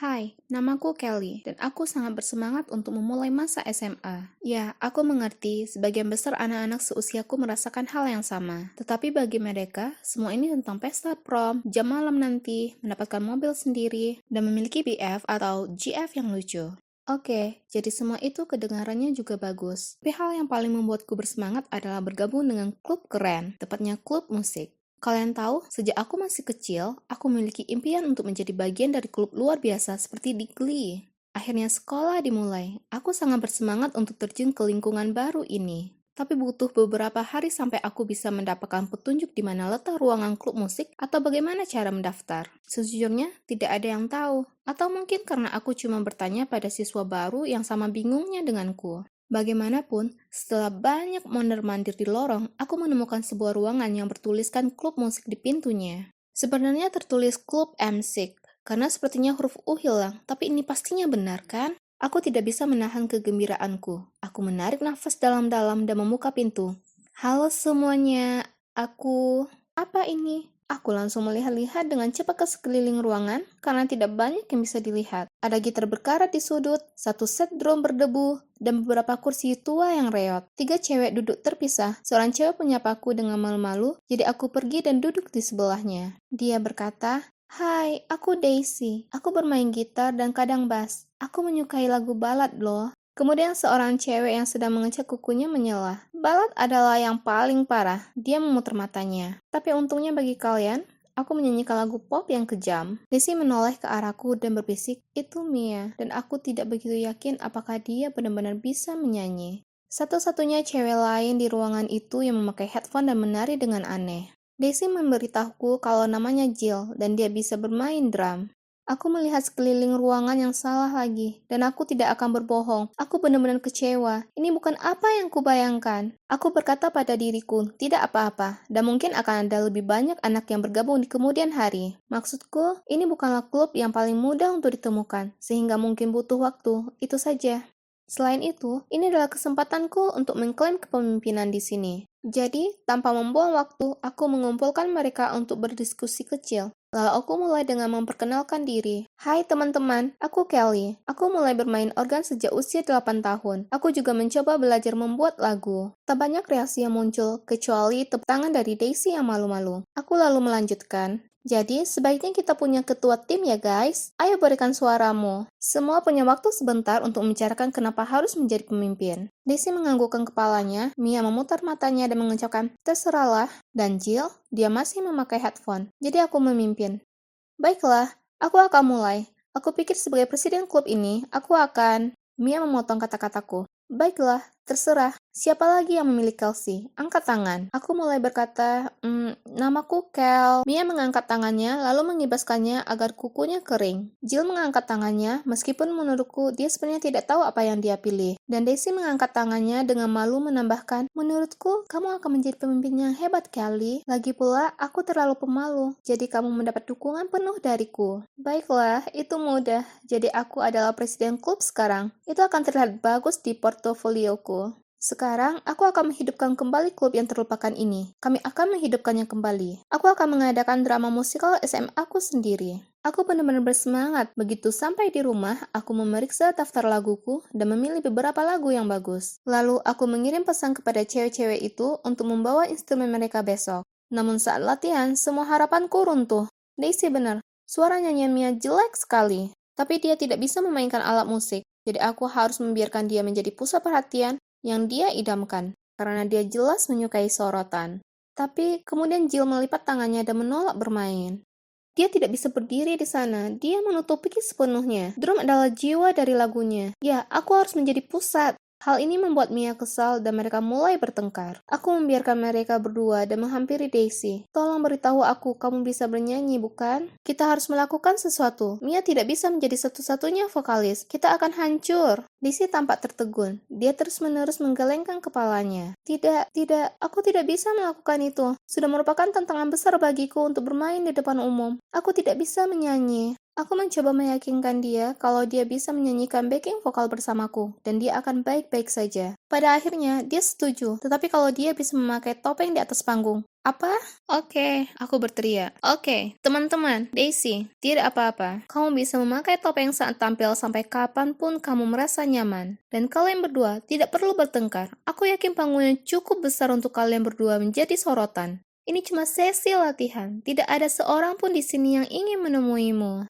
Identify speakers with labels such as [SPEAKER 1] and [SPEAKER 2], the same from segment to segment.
[SPEAKER 1] Hai, namaku Kelly, dan aku sangat bersemangat untuk memulai masa SMA. Ya, aku mengerti sebagian besar anak-anak seusiaku merasakan hal yang sama. Tetapi bagi mereka, semua ini tentang pesta prom, jam malam nanti, mendapatkan mobil sendiri, dan memiliki BF atau GF yang lucu. Oke, jadi semua itu kedengarannya juga bagus. Tapi hal yang paling membuatku bersemangat adalah bergabung dengan klub keren, tepatnya klub musik. Kalian tahu, sejak aku masih kecil, aku memiliki impian untuk menjadi bagian dari klub luar biasa seperti di Glee. Akhirnya sekolah dimulai. Aku sangat bersemangat untuk terjun ke lingkungan baru ini. Tapi butuh beberapa hari sampai aku bisa mendapatkan petunjuk di mana letak ruangan klub musik atau bagaimana cara mendaftar. Sejujurnya, tidak ada yang tahu. Atau mungkin karena aku cuma bertanya pada siswa baru yang sama bingungnya denganku. Bagaimanapun, setelah banyak mondar-mandir di lorong, aku menemukan sebuah ruangan yang bertuliskan klub musik di pintunya. Sebenarnya tertulis klub M6, karena sepertinya huruf U hilang, tapi ini pastinya benar kan? Aku tidak bisa menahan kegembiraanku. Aku menarik nafas dalam-dalam dan membuka pintu. Halo semuanya, aku... Apa ini? Aku langsung melihat-lihat dengan cepat ke sekeliling ruangan karena tidak banyak yang bisa dilihat. Ada gitar berkarat di sudut, satu set drum berdebu, dan beberapa kursi tua yang reot. 3 cewek duduk terpisah. Seorang cewek menyapaku dengan malu-malu, jadi aku pergi dan duduk di sebelahnya. Dia berkata, "Hai, aku Daisy. Aku bermain gitar dan kadang bass. Aku menyukai lagu balad loh." Kemudian seorang cewek yang sedang mengecek kukunya menyela. Balad adalah yang paling parah. Dia memutar matanya. Tapi untungnya bagi kalian, aku menyanyikan lagu pop yang kejam. Daisy menoleh ke arahku dan berbisik, "Itu Mia." Dan aku tidak begitu yakin apakah dia benar-benar bisa menyanyi. Satu-satunya cewek lain di ruangan itu yang memakai headphone dan menari dengan aneh. Daisy memberitahuku kalau namanya Jill dan dia bisa bermain drum. Aku melihat sekeliling ruangan yang salah lagi, dan aku tidak akan berbohong. Aku benar-benar kecewa. Ini bukan apa yang kubayangkan. Aku berkata pada diriku, tidak apa-apa, dan mungkin akan ada lebih banyak anak yang bergabung di kemudian hari. Maksudku, ini bukanlah klub yang paling mudah untuk ditemukan, sehingga mungkin butuh waktu. Itu saja. Selain itu, ini adalah kesempatanku untuk mengklaim kepemimpinan di sini. Jadi, tanpa membuang waktu, aku mengumpulkan mereka untuk berdiskusi kecil. Lalu aku mulai dengan memperkenalkan diri. "Hai teman-teman, aku Kelly. Aku mulai bermain organ sejak usia 8 tahun. Aku juga mencoba belajar membuat lagu." Tak banyak reaksi yang muncul, kecuali tepuk tangan dari Daisy yang malu-malu. Aku lalu melanjutkan. "Jadi, sebaiknya kita punya ketua tim ya guys. Ayo berikan suaramu." Semua punya waktu sebentar untuk membicarakan kenapa harus menjadi pemimpin. Daisy menganggukkan kepalanya, Mia memutar matanya dan mengucapkan, "Terserahlah." Dan Jill, dia masih memakai headphone. Jadi aku memimpin. "Baiklah, aku akan mulai. Aku pikir sebagai presiden klub ini, aku akan..." Mia memotong kata-kataku. "Baiklah, terserah. Siapa lagi yang memilih Kelsey? Angkat tangan." Aku mulai berkata, "Namaku Kel." Mia mengangkat tangannya, lalu mengibaskannya agar kukunya kering. Jill mengangkat tangannya, meskipun menurutku dia sebenarnya tidak tahu apa yang dia pilih. Dan Daisy mengangkat tangannya dengan malu menambahkan, "Menurutku, kamu akan menjadi pemimpin yang hebat, Kelly. Lagi pula, aku terlalu pemalu, jadi kamu mendapat dukungan penuh dariku." "Baiklah, itu mudah. Jadi aku adalah presiden klub sekarang. Itu akan terlihat bagus di portofolioku. Sekarang, aku akan menghidupkan kembali klub yang terlupakan ini. Kami akan menghidupkannya kembali. Aku akan mengadakan drama musikal SMA aku sendiri." Aku benar-benar bersemangat. Begitu sampai di rumah, aku memeriksa daftar laguku dan memilih beberapa lagu yang bagus. Lalu, aku mengirim pesan kepada cewek-cewek itu untuk membawa instrumen mereka besok. Namun saat latihan, semua harapanku runtuh. Daisy benar, suara nyanyian Mia jelek sekali. Tapi dia tidak bisa memainkan alat musik, jadi aku harus membiarkan dia menjadi pusat perhatian yang dia idamkan, karena dia jelas menyukai sorotan. Tapi kemudian Jill melipat tangannya dan menolak bermain. Dia tidak bisa berdiri di sana. Dia menutupi sepenuhnya. Drum adalah jiwa dari lagunya. Ya, aku harus menjadi pusat. Hal ini membuat Mia kesal dan mereka mulai bertengkar. Aku membiarkan mereka berdua dan menghampiri Daisy. "Tolong beritahu aku kamu bisa bernyanyi, bukan? Kita harus melakukan sesuatu. Mia tidak bisa menjadi satu-satunya vokalis. Kita akan hancur." Daisy tampak tertegun. Dia terus-menerus menggelengkan kepalanya. "Tidak, tidak, aku tidak bisa melakukan itu. Sudah merupakan tantangan besar bagiku untuk bermain di depan umum. Aku tidak bisa menyanyi." Aku mencoba meyakinkan dia kalau dia bisa menyanyikan backing vokal bersamaku, dan dia akan baik-baik saja. Pada akhirnya, dia setuju, tetapi kalau dia bisa memakai topeng di atas panggung. Apa? Oke, aku berteriak. Oke, teman-teman, Daisy, tidak apa-apa. Kamu bisa memakai topeng saat tampil sampai kapanpun kamu merasa nyaman. Dan kalian berdua tidak perlu bertengkar. Aku yakin panggungnya cukup besar untuk kalian berdua menjadi sorotan. Ini cuma sesi latihan. Tidak ada seorang pun di sini yang ingin menemuimu.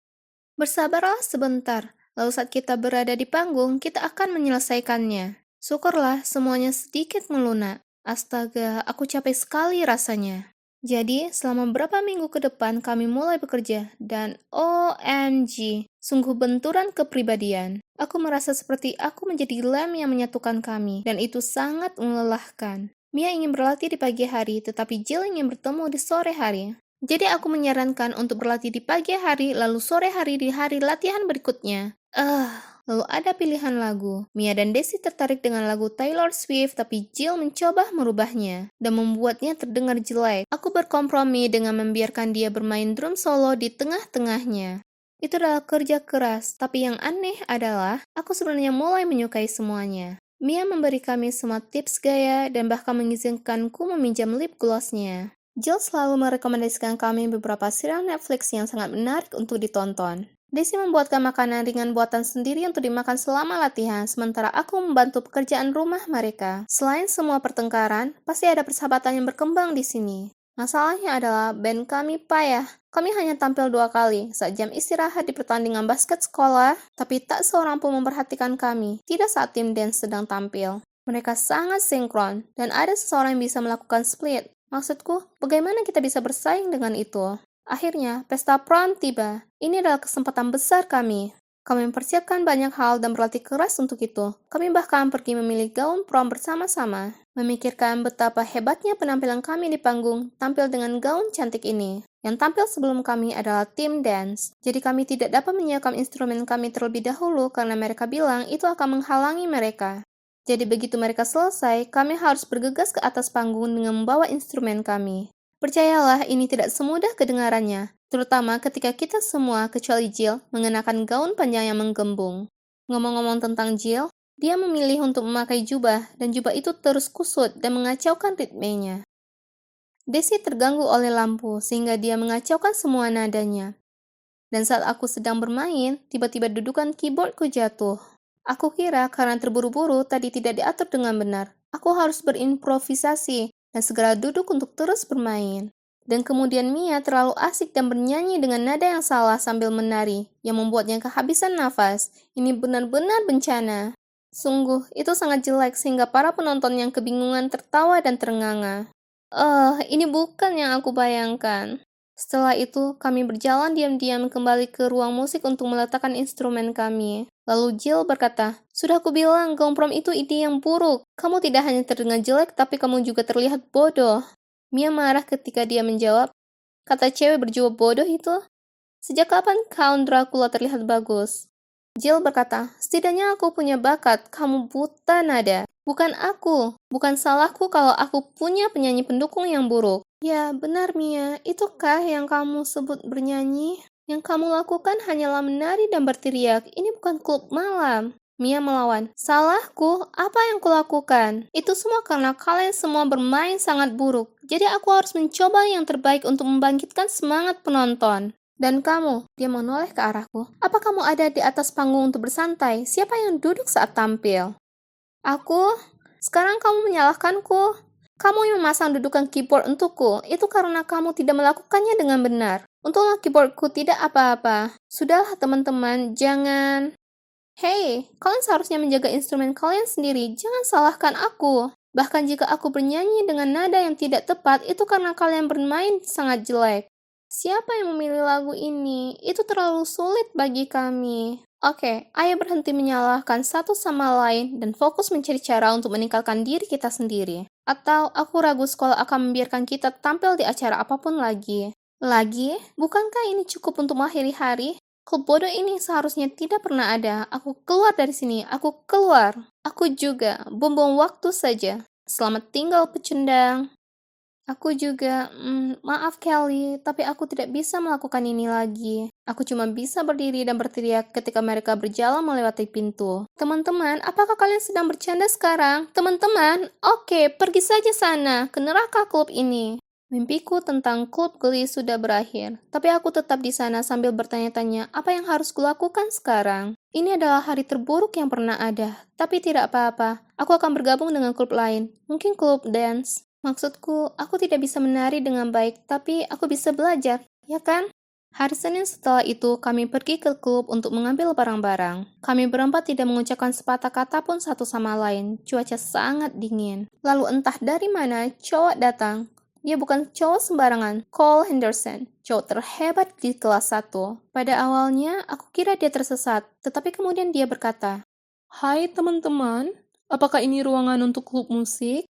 [SPEAKER 1] Bersabarlah sebentar, lalu saat kita berada di panggung, kita akan menyelesaikannya. Syukurlah semuanya sedikit melunak. Astaga, aku capek sekali rasanya. Jadi, selama beberapa minggu ke depan kami mulai bekerja, dan OMG, sungguh benturan kepribadian. Aku merasa seperti aku menjadi lem yang menyatukan kami, dan itu sangat melelahkan. Mia ingin berlatih di pagi hari, tetapi Jill ingin bertemu di sore hari. Jadi aku menyarankan untuk berlatih di pagi hari, lalu sore hari di hari latihan berikutnya. Lalu ada pilihan lagu. Mia dan Desi tertarik dengan lagu Taylor Swift, tapi Jill mencoba merubahnya dan membuatnya terdengar jelek. Aku berkompromi dengan membiarkan dia bermain drum solo di tengah-tengahnya. Itu adalah kerja keras, tapi yang aneh adalah aku sebenarnya mulai menyukai semuanya. Mia memberi kami semua tips gaya dan bahkan mengizinkanku meminjam lip glossnya. Jill selalu merekomendasikan kami beberapa serial Netflix yang sangat menarik untuk ditonton. Daisy membuatkan makanan ringan buatan sendiri untuk dimakan selama latihan, sementara aku membantu pekerjaan rumah mereka. Selain semua pertengkaran, pasti ada persahabatan yang berkembang di sini. Masalahnya adalah band kami payah. Kami hanya tampil 2 kali, saat jam istirahat di pertandingan basket sekolah, tapi tak seorang pun memperhatikan kami, tidak saat tim dance sedang tampil. Mereka sangat sinkron, dan ada seseorang yang bisa melakukan split. Maksudku, bagaimana kita bisa bersaing dengan itu? Akhirnya, pesta prom tiba. Ini adalah kesempatan besar kami. Kami mempersiapkan banyak hal dan berlatih keras untuk itu. Kami bahkan pergi memilih gaun prom bersama-sama. Memikirkan betapa hebatnya penampilan kami di panggung, tampil dengan gaun cantik ini. Yang tampil sebelum kami adalah tim dance. Jadi kami tidak dapat menyiapkan instrumen kami terlebih dahulu karena mereka bilang itu akan menghalangi mereka. Jadi begitu mereka selesai, kami harus bergegas ke atas panggung dengan membawa instrumen kami. Percayalah, ini tidak semudah kedengarannya, terutama ketika kita semua, kecuali Jill, mengenakan gaun panjang yang menggembung. Ngomong-ngomong tentang Jill, dia memilih untuk memakai jubah, dan jubah itu terus kusut dan mengacaukan ritmenya. Daisy terganggu oleh lampu, sehingga dia mengacaukan semua nadanya. Dan saat aku sedang bermain, tiba-tiba dudukan keyboardku jatuh. Aku kira karena terburu-buru tadi tidak diatur dengan benar. Aku harus berimprovisasi dan segera duduk untuk terus bermain. Dan kemudian Mia terlalu asik dan bernyanyi dengan nada yang salah sambil menari, yang membuatnya kehabisan nafas. Ini benar-benar bencana. Sungguh, itu sangat jelek sehingga para penonton yang kebingungan tertawa dan ternganga. Ini bukan yang aku bayangkan. Setelah itu, kami berjalan diam-diam kembali ke ruang musik untuk meletakkan instrumen kami. Lalu Jill berkata, "Sudah aku bilang, gaun prom itu ide yang buruk. Kamu tidak hanya terdengar jelek, tapi kamu juga terlihat bodoh." Mia marah ketika dia menjawab, "Kata cewek berjubah bodoh itu? Sejak kapan Count Dracula terlihat bagus?" Jill berkata, "Setidaknya aku punya bakat, kamu buta nada. Bukan aku. Bukan salahku kalau aku punya penyanyi pendukung yang buruk." Ya, benar Mia. Itukah yang kamu sebut bernyanyi? Yang kamu lakukan hanyalah menari dan berteriak. Ini bukan klub malam. Mia melawan. Salahku? Apa yang kulakukan? Itu semua karena kalian semua bermain sangat buruk. Jadi aku harus mencoba yang terbaik untuk membangkitkan semangat penonton. Dan kamu, dia menoleh ke arahku. Apa kamu ada di atas panggung untuk bersantai? Siapa yang duduk saat tampil? Aku? Sekarang kamu menyalahkanku. Kamu yang memasang dudukan keyboard untukku. Itu karena kamu tidak melakukannya dengan benar. Untunglah keyboardku tidak apa-apa. Sudahlah teman-teman, jangan... Hei, kalian seharusnya menjaga instrumen kalian sendiri. Jangan salahkan aku. Bahkan jika aku bernyanyi dengan nada yang tidak tepat, itu karena kalian bermain sangat jelek. Siapa yang memilih lagu ini? Itu terlalu sulit bagi kami. Oke, ayo berhenti menyalahkan satu sama lain dan fokus mencari cara untuk meningkatkan diri kita sendiri. Atau aku ragu sekolah akan membiarkan kita tampil di acara apapun lagi. Lagi? Bukankah ini cukup untuk mengakhiri hari? Klub bodoh ini seharusnya tidak pernah ada. Aku keluar dari sini. Aku keluar. Aku juga. Buang-buang waktu saja. Selamat tinggal, pecundang. Aku juga, maaf Kelly, tapi aku tidak bisa melakukan ini lagi. Aku cuma bisa berdiri dan berteriak ketika mereka berjalan melewati pintu. Teman-teman, apakah kalian sedang bercanda sekarang? Teman-teman, oke, pergi saja sana, ke neraka klub ini. Mimpiku tentang klub Glee sudah berakhir, tapi aku tetap di sana sambil bertanya-tanya apa yang harus kulakukan sekarang. Ini adalah hari terburuk yang pernah ada, tapi tidak apa-apa. Aku akan bergabung dengan klub lain, mungkin klub dance. Maksudku, aku tidak bisa menari dengan baik, tapi aku bisa belajar, ya kan? Hari Senin setelah itu, kami pergi ke klub untuk mengambil barang-barang. Kami berempat tidak mengucapkan sepatah kata pun satu sama lain. Cuaca sangat dingin. Lalu entah dari mana, cowok datang. Dia bukan cowok sembarangan, Cole Henderson, cowok terhebat di kelas 1. Pada awalnya, aku kira dia tersesat, tetapi kemudian dia berkata, "Hai teman-teman, apakah ini ruangan untuk klub musik?"